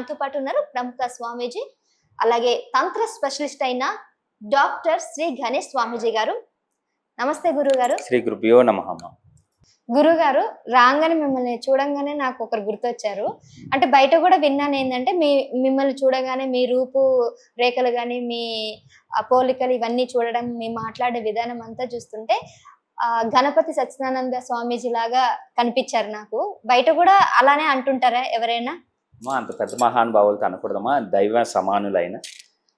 మనతో పాటు ఉన్నారు ప్రముఖ స్వామీజీ, అలాగే తంత్ర స్పెషలిస్ట్ అయిన డాక్టర్ శ్రీ గణేష్ స్వామీజీ గారు. నమస్తే గురుగారు. శ్రీ గురుభ్యో నమః. గురుగారు, రాగానే మిమ్మల్ని చూడంగానే నాకు ఒకరు గుర్తొచ్చారు. అంటే బయట కూడా విన్నాను ఏంటంటే మిమ్మల్ని చూడగానే మీ రూపు రేఖలు కానీ, మీ పోలికలు ఇవన్నీ చూడడం, మీ మాట్లాడే విధానం అంతా చూస్తుంటే గణపతి సత్యనారాయణ స్వామీజీ లాగా కనిపించారు నాకు. బయట కూడా అలానే అంటుంటారా ఎవరైనా? అంత పెద్ద మహానుభావులతో అనకూడదమ్మా. దైవ సమానులైన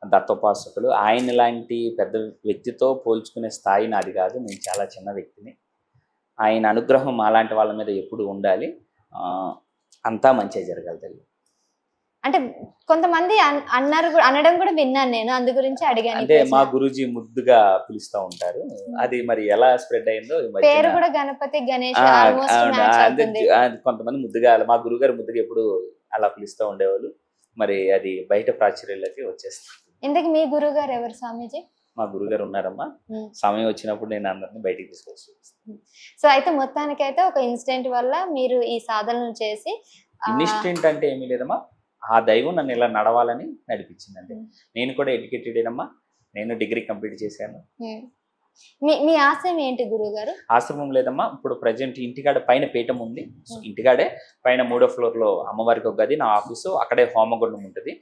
దత్తోపాసకులు ఆయన లాంటి పెద్ద వ్యక్తితో పోల్చుకునే స్థాయి నాది కాదు. నేను చాలా చిన్న వ్యక్తిని. ఆయన అనుగ్రహం అలాంటి వాళ్ళ మీద ఎప్పుడు ఉండాలి. అంతా మంచిగా జరగలుగుతుంది. అంటే కొంతమంది అన్నారు, అనడం కూడా విన్నాను నేను, అందు గురించి అడిగాను. అంటే మా గురూజీ ముద్దుగా పిలుస్తూ ఉంటారు. అది మరి ఎలా స్ప్రెడ్ అయిందో పేరు కూడా గణపతి గణేష్. కొంతమంది ముద్దుగా, మా గురుగారు ముద్దుగా ఎప్పుడు అలా పిలుస్తూ ఉండేవాళ్ళు. మరి అది బయట ప్రాచుర్యంలోకి వచ్చేస్తుంది. ఇంతకు మీ గురువు గారు ఎవరు స్వామీజీ? మా గురుగారు ఉన్నారమ్మా. సమయం వచ్చినప్పుడు నేను అందరిని బయటికి తీసుకొచ్చి. సో అయితే మొత్తానికైతే ఒక ఇన్సిడెంట్ వల్ల మీరు ఈ సాధనలు చేసి. ఇన్సిడెంట్ అంటే ఏమీ లేదమ్మా, ఆ దైవం నన్ను ఇలా నడవాలని నడిపించిందండి. నేను కూడా ఎడ్యుకేటెడేనమ్మా. నేను డిగ్రీ కంప్లీట్ చేశాను. మీ ఆశయం ఏంటి గురువు గారు? ఆశ్రమం లేదమ్మా. ఇప్పుడు ప్రజెంట్ ఇంటికాడ పైన పీఠం ఉంది. ఇంటికాడే పైన 3వ ఫ్లోర్లో అమ్మవారికి ఒక గది, నా ఆఫీసు, అక్కడే హోమగుండం ఉంటుంది.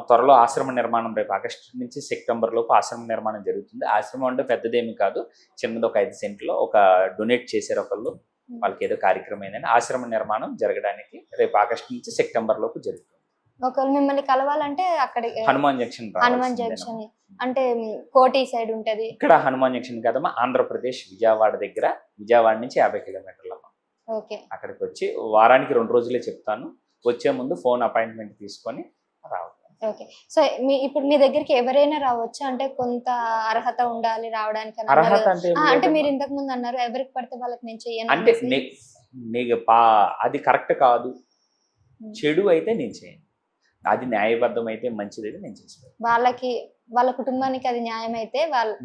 త్వరలో ఆశ్రమ నిర్మాణం, రేపు ఆగస్టు నుంచి సెప్టెంబర్ లోపు ఆశ్రమ నిర్మాణం జరుగుతుంది. ఆశ్రమం అంటే పెద్దదేమి కాదు, చిన్నది. ఒక 5 సెంట్లో ఒక డొనేట్ చేశారు ఒకళ్ళు, వాళ్ళకి ఏదో కార్యక్రమం ఏంటంటే ఆశ్రమ నిర్మాణం జరగడానికి రేపు ఆగస్టు నుంచి సెప్టెంబర్ లోపు జరుగుతుంది. ఒకవేళ మిమ్మల్ని కలవాలంటే అక్కడ హనుమాన్ జంక్షన్. హనుమాన్ జంక్షన్ అంటే కోటి సైడ్ ఉంటది. ఇక్కడ హనుమాన్ జంక్షన్ కదమ్మా, ఆంధ్రప్రదేశ్ విజయవాడ దగ్గర. విజయవాడ నుంచి 50 కిలోమీటర్లమ్మా. ఓకే. అక్కడికి వచ్చి వారానికి 2 రోజులే చెప్తాను. వచ్చే ముందు ఫోన్ అపాయింట్మెంట్ తీసుకొని రావాలి. ఓకే. సో ఇప్పుడు మీ దగ్గరికి ఎవరైనా రావచ్చు అంటే కొంత అర్హత ఉండాలి రావడానికి? అర్హత అంటే మీరు ఇంతకు ముందు అన్నారు ఎవరికి పడితే వాళ్ళకి నేను చెయ్యను అంటే నీకు అది కరెక్ట్ కాదు, చెడు అయితే నేను చేయను. అది న్యాయబద్ధం అయితే మంచిదైతే నేను చేస్తాను. వాళ్ళ కుటుంబానికి అది న్యాయం అయితే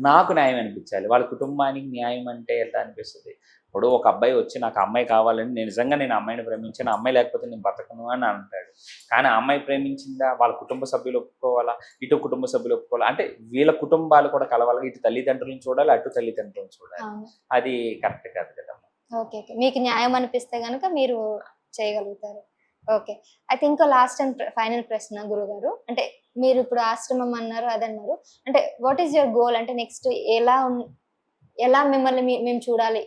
నాకు న్యాయం అనిపించాలి. వాళ్ళ కుటుంబానికి న్యాయం అంటే ఎలా అనిపిస్తుంది? ఇప్పుడు ఒక అబ్బాయి వచ్చి నాకు అమ్మాయి కావాలని, నేను అమ్మాయిని ప్రేమించాను, అమ్మాయి లేకపోతే నేను బతకను అని అంటాడు. కానీ ఆ అమ్మాయి ప్రేమించిందా, వాళ్ళ కుటుంబ సభ్యులు ఒప్పుకోవాలా, ఇటు కుటుంబ సభ్యులు ఒప్పుకోవాలా, అంటే వీళ్ళ కుటుంబాలు కూడా కలవాలి. ఇటు తల్లిదండ్రులను చూడాలి, అటు తల్లిదండ్రులను చూడాలి. అది కరెక్ట్ కాదు కదమ్మా. ఓకే. మీకు న్యాయం అనిపిస్తే కనుక మీరు చేయగలుగుతారు. ఓకే. అయితే ఇంకో లాస్ట్ అండ్ ఫైనల్ ప్రశ్న గురుగారు, అంటే మీరు ఇప్పుడు ఆశ్రమం అన్నారు, అదన్నారు, అంటే వాట్ ఈస్ యువర్ గోల్? అంటే నెక్స్ట్ ఎలా మిమ్మల్ని మేము చూడాలి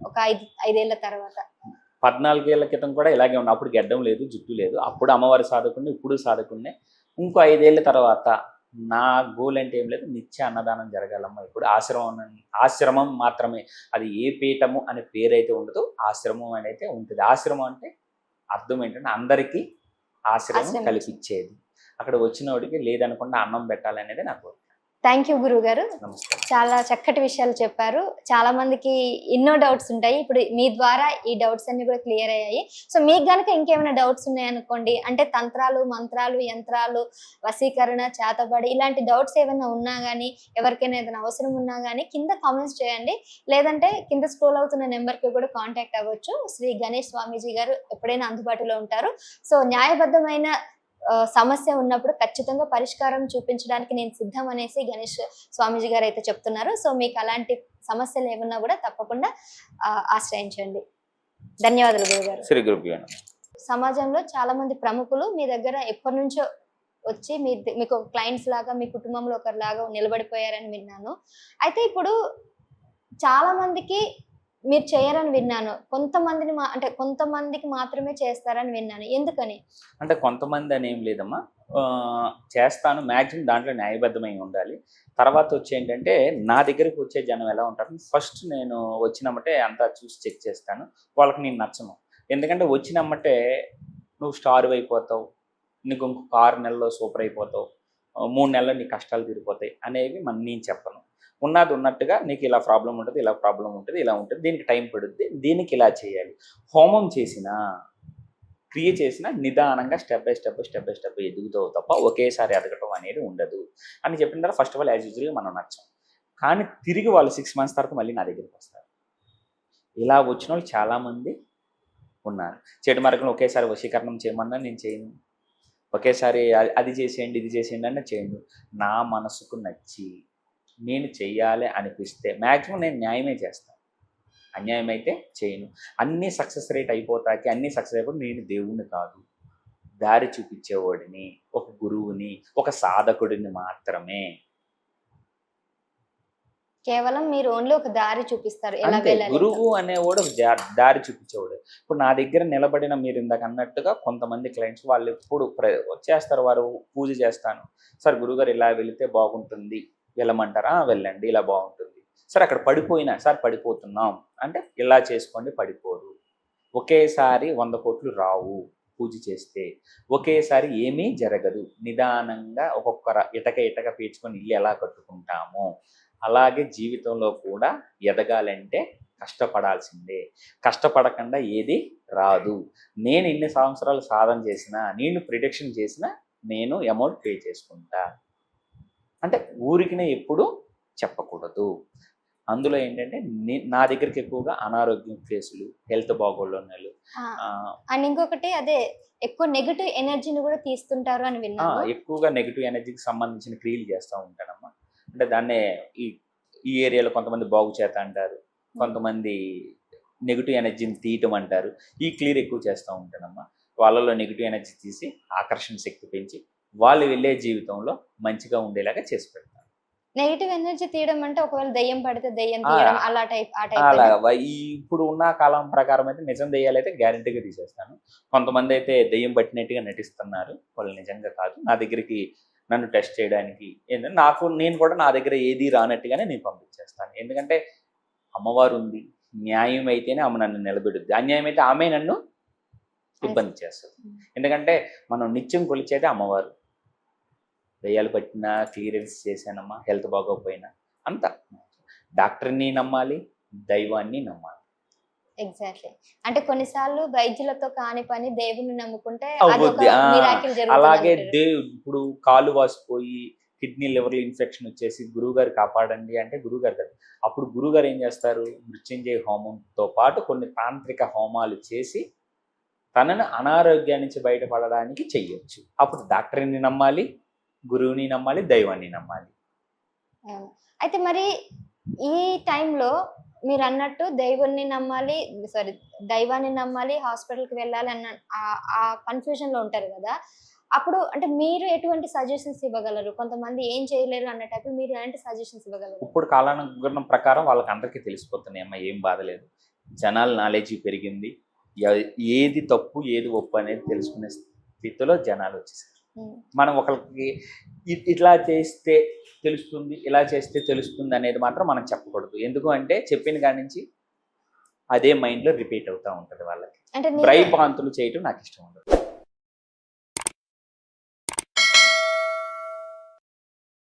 ఒక 5 ఏళ్ల తర్వాత? 14 ఏళ్ల క్రితం కూడా ఇలాగే ఉన్నా. అప్పుడు గెడ్డం లేదు, జుట్టు లేదు. అప్పుడు అమ్మవారి సాధకుడిని, ఇప్పుడు సాధకుడినే. ఇంకో 5 ఏళ్ల తర్వాత నా గోల్ అంటే ఏం లేదు, నిత్య అన్నదానం జరగాలమ్మా. ఇప్పుడు ఆశ్రమం మాత్రమే, అది ఏ పీఠము అనే పేరైతే ఉండదు, ఆశ్రమం అని అయితే ఉంటుంది. ఆశ్రమం అంటే అర్థం ఏంటంటే అందరికీ ఆశ్రమం కల్పించేది. అక్కడ వచ్చిన వాడికి లేదనకుండా అన్నం పెట్టాలనేది నా కోరిక. థ్యాంక్ యూ గురువు గారు. నమస్కారం. చాలా చక్కటి విషయాలు చెప్పారు. చాలా మందికి ఎన్నో డౌట్స్ ఉంటాయి. ఇప్పుడు మీ ద్వారా ఈ డౌట్స్ అన్ని కూడా క్లియర్ అయ్యాయి. సో మీకు గనక ఇంకేమైనా డౌట్స్ ఉన్నాయనుకోండి, అంటే తంత్రాలు, మంత్రాలు, యంత్రాలు, వశీకరణ, చేతబడి ఇలాంటి డౌట్స్ ఏమైనా ఉన్నా కానీ, ఎవరికైనా ఏదైనా అవసరం ఉన్నా కానీ కింద కామెంట్స్ చేయండి. లేదంటే కింద స్క్రోల్ అవుతున్న నెంబర్కి కూడా కాంటాక్ట్ అవ్వచ్చు. శ్రీ గణేష్ స్వామీజీ గారు ఎప్పుడైనా అందుబాటులో ఉంటారు. సో న్యాయబద్ధమైన సమస్య ఉన్నప్పుడు ఖచ్చితంగా పరిష్కారం చూపించడానికి నేను సిద్ధం అనేసి గణేష్ స్వామీజీ గారు అయితే చెప్తున్నారు. సో మీకు అలాంటి సమస్యలు ఏమన్నా కూడా తప్పకుండా ఆశ్రయించండి. ధన్యవాదాలు గురుగారు. శ్రీ గురుభ్యో నమః. సమాజంలో చాలా మంది ప్రముఖులు మీ దగ్గర ఎప్పటి నుంచో వచ్చి మీకు క్లయింట్స్ లాగా, మీ కుటుంబంలో ఒకరిలాగా నిలబడిపోయారని విన్నాను. అయితే ఇప్పుడు చాలా మందికి మీరు చేయరని విన్నాను. కొంతమందికి మాత్రమే చేస్తారని విన్నాను. ఎందుకని? అంటే కొంతమంది అని ఏం లేదమ్మా, చేస్తాను. మ్యాక్సిమం దాంట్లో న్యాయబద్ధమై ఉండాలి. తర్వాత వచ్చి ఏంటంటే నా దగ్గరికి వచ్చే జనం ఎలా ఉంటారు, ఫస్ట్ నేను వచ్చినమ్మటే అంతా చూసి చెక్ చేస్తాను. వాళ్ళకి నేను నచ్చను. ఎందుకంటే వచ్చినమ్మటే నువ్వు స్టార్ అయిపోతావు, నీకు ఇంకొక 6 నెలల్లో సూపర్ అయిపోతావు, 3 నెలల్లో నీ కష్టాలు తీరిపోతాయి అనేవి నేను చెప్పను. ఉన్నది ఉన్నట్టుగా నీకు ఇలా ప్రాబ్లం ఉంటుంది, ఇలా ప్రాబ్లం ఉంటుంది, ఇలా ఉంటుంది, దీనికి టైం పడుద్ది, దీనికి ఇలా చేయాలి. హోమం చేసినా, క్రియ చేసినా నిదానంగా స్టెప్ బై స్టెప్ ఎదుగుతావు తప్ప ఒకేసారి ఎదగటం అనేది ఉండదు అని చెప్పిన తర్వాత ఫస్ట్ ఆఫ్ ఆల్ యాజ్ యూజువల్గా మనం నచ్చం. కానీ తిరిగి వాళ్ళు 6 మంత్స్ తర్వాత మళ్ళీ నా దగ్గరికి వస్తారు. ఇలా వచ్చిన వాళ్ళు చాలామంది ఉన్నారు. చెడు మార్గంలో ఒకేసారి వశీకరణం చేయమన్నా నేను చేయను, ఒకేసారి అది చేసేయండి ఇది చేసేయండి అంటే చేయండి. నా మనసుకు నచ్చి నేను చెయ్యాలి అనిపిస్తే మ్యాక్సిమం నేను న్యాయమే చేస్తాను, అన్యాయం అయితే చేయను. అన్నీ సక్సెస్ రేట్ అయిపోతాకి అన్నీ సక్సెస్ అయిపోతే నేను దేవుణ్ణి కాదు, దారి చూపించేవాడిని, ఒక గురువుని, ఒక సాధకుడిని మాత్రమే. కేవలం మీరు ఓన్లీ ఒక దారి చూపిస్తారు ఎలా అంతే, వెళ్ళాలి. గురువు అనేవాడు ఒక దారి చూపించేవాడు. ఇప్పుడు నా దగ్గర నిలబడిన మీరు ఇందాక అన్నట్టుగా కొంతమంది క్లయింట్స్ వాళ్ళు ఎప్పుడు వచ్చేస్తారు, వారు పూజ చేస్తాను సార్ గురుగారు ఇలా వెళితే బాగుంటుంది వెళ్ళమంటారా, వెళ్ళండి ఇలా బాగుంటుంది సార్, అక్కడ పడిపోయినా సార్ పడిపోతున్నాం అంటే ఇలా చేసుకోండి పడిపోరు. ఒకేసారి 100 కోట్లు రావు పూజ చేస్తే, ఒకేసారి ఏమీ జరగదు. నిదానంగా ఒక్కొక్క ఇటక పేర్చుకొని ఇల్లు ఎలా కట్టుకుంటామో అలాగే జీవితంలో కూడా ఎదగాలంటే కష్టపడాల్సిందే. కష్టపడకుండా ఏది రాదు. నేను ఇన్ని సంవత్సరాలు సాధన చేసినా, నేను ప్రిడిక్షన్ చేసినా నేను అమౌంట్ పే చేసుకుంటా. అంటే ఊరికినే ఎప్పుడు చెప్పకూడదు. అందులో ఏంటంటే నా దగ్గరికి ఎక్కువగా అనారోగ్యం కేసులు, హెల్త్ బాగోళ్ళు, అండ్ ఇంకొకటి అదే ఎక్కువ నెగటివ్ ఎనర్జీని కూడా తీస్తుంటారు అని విన్నాను. ఎక్కువగా నెగిటివ్ ఎనర్జీకి సంబంధించిన క్రియలు చేస్తూ ఉంటానమ్మా. అంటే దాన్నే ఈ ఏరియాలో కొంతమంది బాగు చేత అంటారు, కొంతమంది నెగిటివ్ ఎనర్జీని తీయటం అంటారు. ఈ క్లియర్ ఎక్కువ చేస్తూ ఉంటానమ్మా. వాళ్ళలో నెగిటివ్ ఎనర్జీ తీసి ఆకర్షణ శక్తి పెంచి వాళ్ళు వెళ్ళే జీవితంలో మంచిగా ఉండేలాగా చేసి పెడతాను. నెగిటివ్ ఎనర్జీ తీయడం అంటే ఒకవేళ దయ్యం పడితే దయ్యం తీయడం అలా టైప్ అలా ఇప్పుడు ఉన్న కాలం ప్రకారం అయితే నిజం దెయ్యాలైతే గ్యారెంటీగా తీసేస్తాను. కొంతమంది అయితే దెయ్యం పట్టినట్టుగా నటిస్తున్నారు, వాళ్ళు నిజంగా కాదు. నా దగ్గరికి నన్ను టెస్ట్ చేయడానికి ఏంటంటే నేను కూడా నా దగ్గర ఏది రానట్టుగానే నేను పంపించేస్తాను. ఎందుకంటే అమ్మవారు ఉంది, న్యాయం అయితేనే ఆమె నన్ను నిలబెడుద్ది, అన్యాయం అయితే ఆమె నన్ను ఇబ్బంది చేస్తుంది. ఎందుకంటే మనం నిత్యం కొలిచేదే అమ్మవారు. దయ్యాలు పట్టినా క్లియరెన్స్ చేశానమ్మా, హెల్త్ బాగోకపోయినా అంతా డాక్టర్ని నమ్మాలి, దైవాన్ని నమ్మాలి. ఎగ్జాక్ట్లీ. అంటే కొన్నిసార్లు వైద్యులతో కాని పని దేవుని నమ్ముకుంటే అవుద్ది. అలాగే అలాగే ఇప్పుడు కాలు వాసిపోయి కిడ్నీ లివర్లో ఇన్ఫెక్షన్ వచ్చేసి గురువుగారు కాపాడండి అంటే గురువుగారు కదా, అప్పుడు గురువుగారు ఏం చేస్తారు, మృత్యుంజయ హోమంతో పాటు కొన్ని తాంత్రిక హోమాలు చేసి తనను అనారోగ్యం నుంచి బయటపడడానికి చెయ్యొచ్చు. అప్పుడు డాక్టర్ని నమ్మాలి, గురువుని నమ్మాలి, దైవాన్ని నమ్మాలి. అయితే మరి ఈ టైంలో మీరు అన్నట్టు దైవాన్ని నమ్మాలి, హాస్పిటల్కి వెళ్ళాలి అన్న ఆ కన్ఫ్యూజన్ లో ఉంటారు కదా, అప్పుడు అంటే మీరు ఎటువంటి సజెషన్స్ ఇవ్వగలరు? కొంతమంది ఏం చేయలేరు అన్న టైప్ మీరు ఎలాంటి సజెషన్స్ ఇవ్వగలరు? ఇప్పుడు కాలానుగుణం ప్రకారం వాళ్ళకి అందరికీ తెలిసిపోతున్నాయి అమ్మా, ఏం బాధలేదు. జనాల నాలెడ్జ్ పెరిగింది, ఏది తప్పు ఏది ఒప్పు అనేది తెలుసుకునే స్థితిలో జనాలు వచ్చేసారు. మనం ఒకరికి ఇట్లా చేస్తే తెలుస్తుంది, ఇలా చేస్తే తెలుస్తుంది అనేది మాత్రం మనం చెప్పకూడదు. ఎందుకు అంటే చెప్పిన కాడి నుంచి అదే మైండ్లో రిపీట్ అవుతూ ఉంటుంది వాళ్ళకి. అంటే భయభ్రాంతులు చేయటం నాకు ఇష్టం ఉండదు.